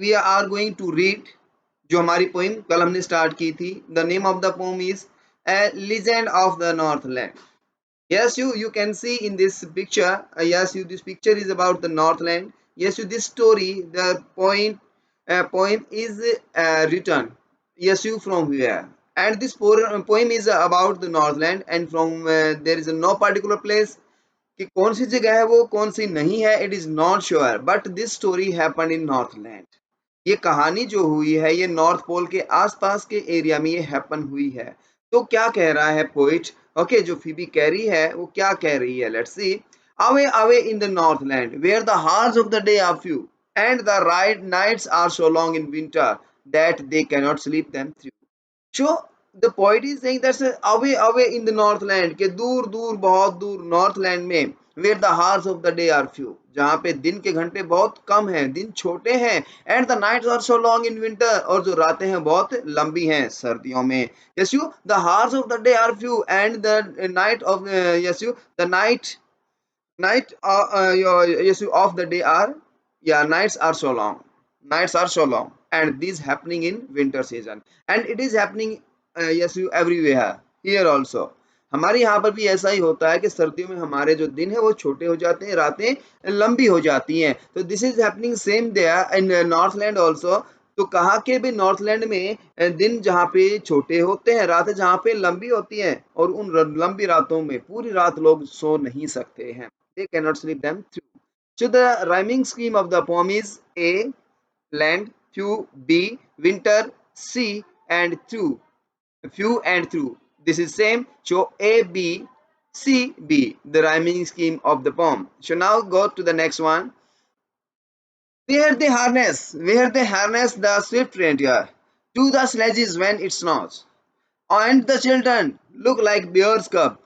we are going to read जो हमारी poem कल हमने स्टार्ट की थी. The name of the pome is a legend of the Northland. Yes, you can see in this picture. Yes, this picture is about the Northland. Yes, this story, the poem is written. Yes, from here, and this poem is about the Northland, and from there is no particular place. कि कौन सी जगह है वो कौन सी नहीं है, it is not sure, but this story happened in Northland. ये कहानी जो हुई है ये नॉर्थ पोल के आसपास के एरिया में ये हैपन हुई है. तो क्या कह रहा है पोइट? ओके, जो फीबी कैरी है वो क्या कह रही है, let's see. Away away in the northland where the hours of the day are few and the right nights are so long in winter that they can not sleep them through. So the poet is saying that's away away in the northland, के दूर दूर बहुत दूर northland में, where the hours of the day are few, जहाँ पे दिन के घंटे बहुत कम हैं, दिन छोटे हैं, and the nights are so long in winter, और जो रातें हैं बहुत लंबी हैं सर्दियों में. Yes you, the hours of the day are few and the night of yes you the night yes of the day are, yeah, nights are so long, nights are so long, and this happening in winter season, and it is happening yes you everywhere here also. हमारे यहाँ पर भी ऐसा ही होता है कि सर्दियों में हमारे जो दिन है वो छोटे हो जाते हैं, रातें लंबी हो जाती हैं. तो this is happening same there in northland also. तो कहा के भी नॉर्थलैंड में दिन जहाँ पे छोटे होते हैं, रातें जहाँ पे लंबी होती हैं, और उन लंबी रातों में पूरी रात लोग सो नहीं सकते हैं. They cannot sleep them through. So the rhyming scheme of the poem is A, land, few, B, winter, C, and through. Few and through. This is same. So A, B, C, B. The rhyming scheme of the poem. So now go to the next one. Where they harness the swift reindeer to the sledges when it snows. And the children look like bear's cub,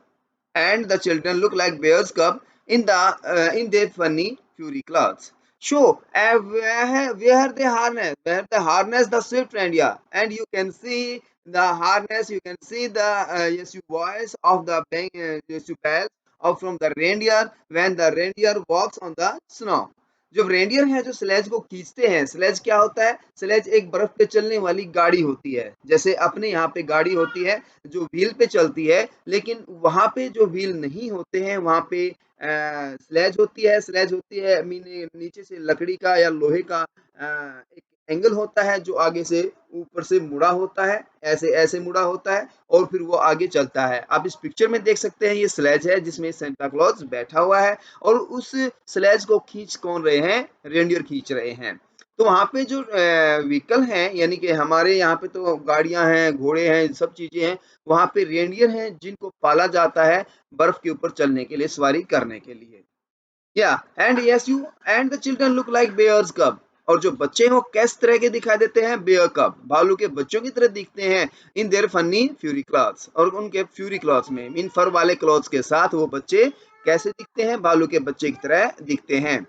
and the children look like bear's cub in their funny fury clothes. So where they harness the swift reindeer, and you can see the harness, you can see the yes, you voice of the yes, you bells of from the reindeer when the reindeer walks on the snow. जो reindeer है जो sledge को खींचते हैं, sledge क्या होता है? Sledge एक बर्फ पे चलने वाली गाड़ी होती है, जैसे अपने यहाँ पे गाड़ी होती है जो व्हील पे चलती है, लेकिन वहां पे जो व्हील नहीं होते हैं वहां पे स्लेज होती है. स्लेज होती है मीन नीचे से लकड़ी का या लोहे का एक एंगल होता है जो आगे से ऊपर से मुड़ा होता है, ऐसे ऐसे मुड़ा होता है, और फिर वो आगे चलता है. आप इस पिक्चर में देख सकते हैं ये स्लेज है जिसमें सेंटा क्लॉज बैठा हुआ है, और उस स्लेज को खींच कौन रहे हैं? रेंडियर खींच रहे हैं. तो वहां पे जो व्हीकल हैं, यानी कि हमारे यहाँ पे तो गाड़ियां हैं, घोड़े हैं, सब चीजें हैं, वहां पे रेंडियर हैं जिनको पाला जाता है बर्फ के ऊपर चलने के लिए, सवारी करने के लिए. या and yes you and the children look like bears cub, और जो बच्चे हैं वो किस तरह के दिखाई देते हैं? बेयर कब, भालू के बच्चों की तरह दिखते हैं. In their funny fury clothes, और उनके फ्यूरी क्लॉथ्स में मीन फर वाले क्लॉथ्स के साथ वो बच्चे कैसे दिखते हैं? भालू के बच्चे की तरह दिखते हैं.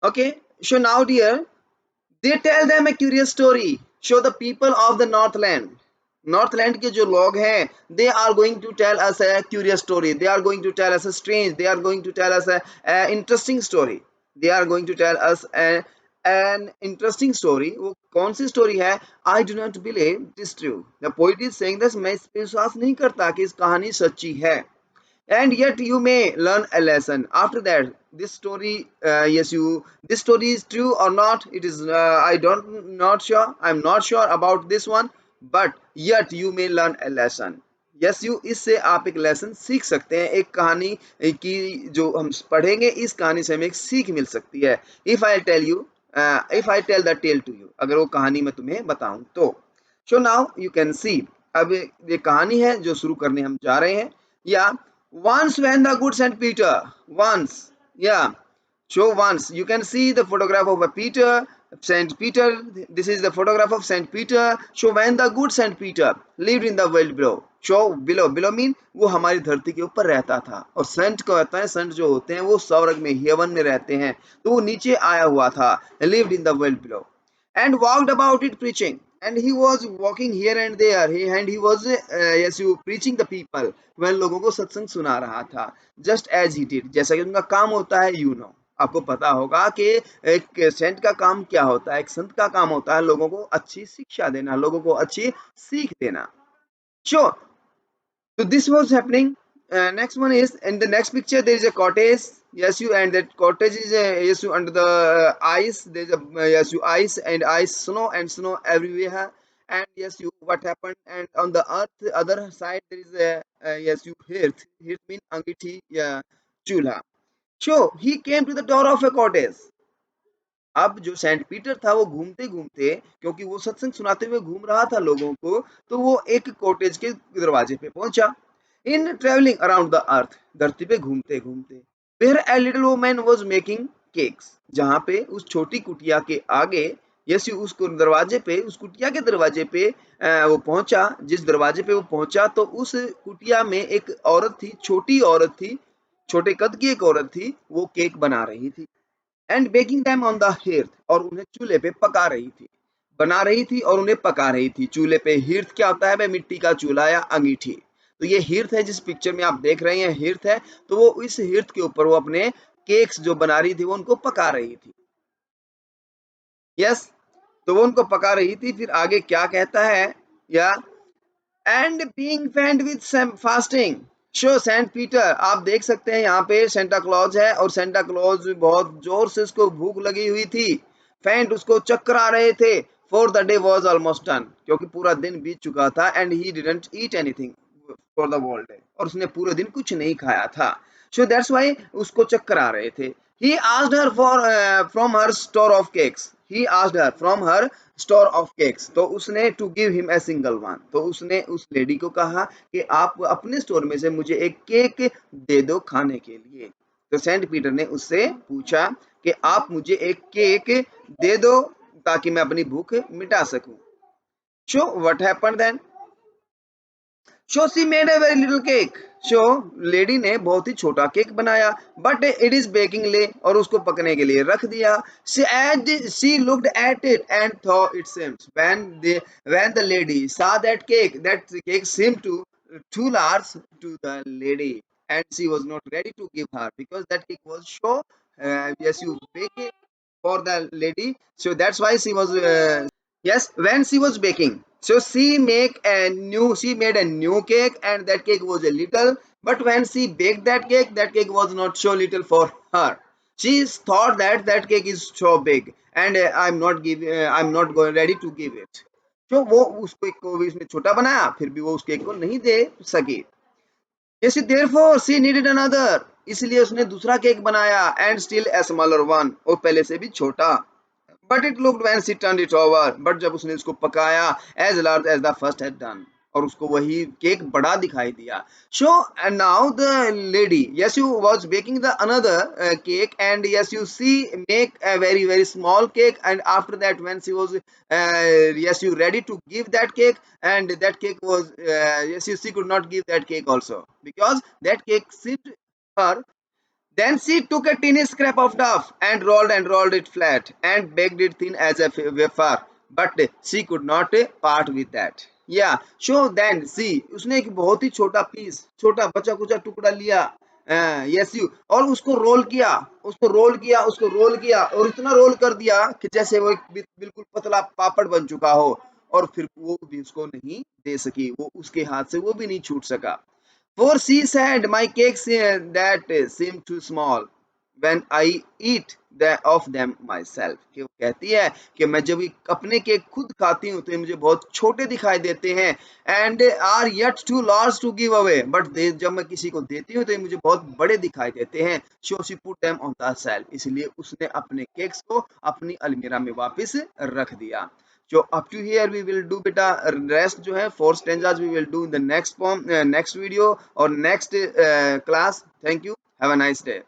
Okay, so now dear, they tell them a curious story. Show the people of the Northland. Northland के जो लोग हैं, they are going to tell us a curious story. They are going to tell us a strange. They are going to tell us a interesting story. They are going to tell us an interesting story. वो कौन सी story है? I do not believe it is true. The poet is saying this. मैं इस पे विश्वास नहीं करता कि इस कहानी सच्ची है. And yet you may learn a lesson after that. This story this story is true or not, it is I don't not sure, I'm not sure about this one, but yet you may learn a lesson. Yes you, इससे आप एक lesson सीख सकते हैं. एक कहानी की जो हम पढ़ेंगे, इस कहानी से हमें एक सीख मिल सकती है. If I tell you if I tell the tale to you, अगर वो कहानी मैं तुम्हें बताऊं तो. So now you can see, अब ये कहानी है जो शुरू करने हम जा रहे हैं. या once when the good Saint Peter, once, yeah, so once you can see the photograph of a Peter, Saint Peter. This is the photograph of Saint Peter. So when the good Saint Peter lived in the world below. So below mean वो हमारी धरती के ऊपर रहता था, और Saint को कहता है, सेंट जो होते हैं वो स्वर्ग में, हेवन में रहते हैं, तो वो नीचे आया हुआ था, lived in the world below, and walked about it preaching. And he was walking here and there, he was preaching the people. वह लोगों को सत्संग सुना रहा था, just as he did, जैसा कि उनका काम होता है, आपको पता होगा कि एक सेंट का काम क्या होता है, एक संत का काम होता है लोगों को अच्छी शिक्षा देना, लोगों को अच्छी सीख देना। Sure. So this was happening. Next one is in the next picture there is a cottage. Yes, you and that cottage is yes you under the ice. There's a yes you ice and ice, snow everywhere. And yes you what happened and on the earth other side there is a yes you hearth. Hearth mean angithi yeah chula. So he came to the door of a cottage. अब जो Saint Peter था वो घूमते-घूमते क्योंकि वो सत्संग सुनाते हुए घूम रहा था लोगों को, तो वो एक कॉटेज के दरवाजे पे पहुंचा। In travelling around the earth, धरती पे घूमते-घूमते, where a little woman was making cakes, जहां पे उस छोटी कुटिया के आगे यीशु उसको दरवाजे पे उस कुटिया के दरवाजे पे वो पहुंचा। जिस दरवाजे पे वो पहुंचा तो उस कुटिया में एक औरत थी, छोटी औरत थी, छोटे कद की एक औरत थी, वो केक बना रही थी। And baking them on the hearth, और उन्हें चूल्हे पे पका रही थी, बना रही थी और उन्हें पका रही थी चूल्हे पे। हिर्थ क्या होता है भाई? मिट्टी का चूल्हा या अंगीठी। तो ये हिर्थ है जिस पिक्चर में आप देख रहे हैं, हिर्थ है। तो वो इस हिर्थ के ऊपर वो अपने केक्स जो बना रही थी वो उनको पका रही थी। यस, तो वो उनको पका रही थी। फिर आगे क्या कहता है या and being faint with fasting. So Saint Peter, आप देख सकते हैं यहाँ पे सेंटा क्लॉज है और सेंटा क्लॉज बहुत जोर से उसको भूख लगी हुई थी। फैंट उसको चक्कर आ रहे थे। For the day was almost done, क्योंकि पूरा दिन बीत चुका था। And he didn't eat anything for the world, और उसने पूरे दिन कुछ नहीं खाया था। सो दैट्स वाई उसको चक्कर आ रहे थे। He asked her for from her store of cakes, he asked her from her store of cakes, तो उसने to give him a single one, तो उसने उस लेडी को कहा कि आप अपने स्टोर में से मुझे एक केक दे दो खाने के लिए। तो सेंट पीटर ने उससे पूछा कि आप मुझे एक केक दे दो ताकि मैं अपनी भूख मिटा सकूं। So what happened then? So she made a very little cake. So lady ने बहुत ही छोटा केक बनाया, बट इट इज बेकिंग ले, और उसको पकने के लिए रख दिया। She looked at it and thought it seems when the lady saw that cake seemed to too large to the lady, and she was not ready to give her because that cake was so yes you bake it for the lady. So that's why she was yes, when she was baking. So she made a new cake, and that cake was a little, but when she baked that cake was not so little for her. She thought that that cake is so big, and I'm not going ready to give it. तो वो उस cake को भी उसने छोटा बनाया, फिर भी वो उस केक को नहीं दे सकी। Yes, therefore she needed another, इसलिए उसने दूसरा केक बनाया, and still a smaller one, और पहले से भी छोटा। But it looked when she turned it over, but जब उसने इसको पकाया, as large as the first had done, और उसको वही केक बड़ा दिखाई दिया। So and now the lady, yes, you was baking the another cake, and yes, you see make a very small cake, and after that when she was yes, you ready to give that cake, and that cake was yes, you she could not give that cake also because that cake seemed her. Then she took a tiny scrap of dough and rolled it flat and baked it thin as a wafer. But she could not part with that. Yeah, so then see, उसने एक बहुत ही छोटा piece, छोटा बचा कुचा टुकड़ा लिया, yes you, और उसको रोल किया, उसको रोल किया और इतना रोल कर दिया कि जैसे वो एक बिल्कुल पतला पापड़ बन चुका हो, और फिर वो भी उसको नहीं दे सकी, वो उसके हाथ से वो भी नहीं छूट सका। For she said, my cakes that seem too small when I eat of them myself. कि वो कहती है कि मैं जब अपने केक खुद खाती हूँ तो ये मुझे बहुत छोटे दिखाई देते हैं, and are yet too large to give away. But जब मैं किसी को देती हूँ तो ये मुझे बहुत बड़े दिखाई देते हैं. So she put them on the shelf. इसलिए उसने अपने केक्स को अपनी अलमीरा में वापस रख दिया। So up to here we will do beta rest जो है 4 stanzas we will do in the next poem, next video or next class. Thank you. Have a nice day.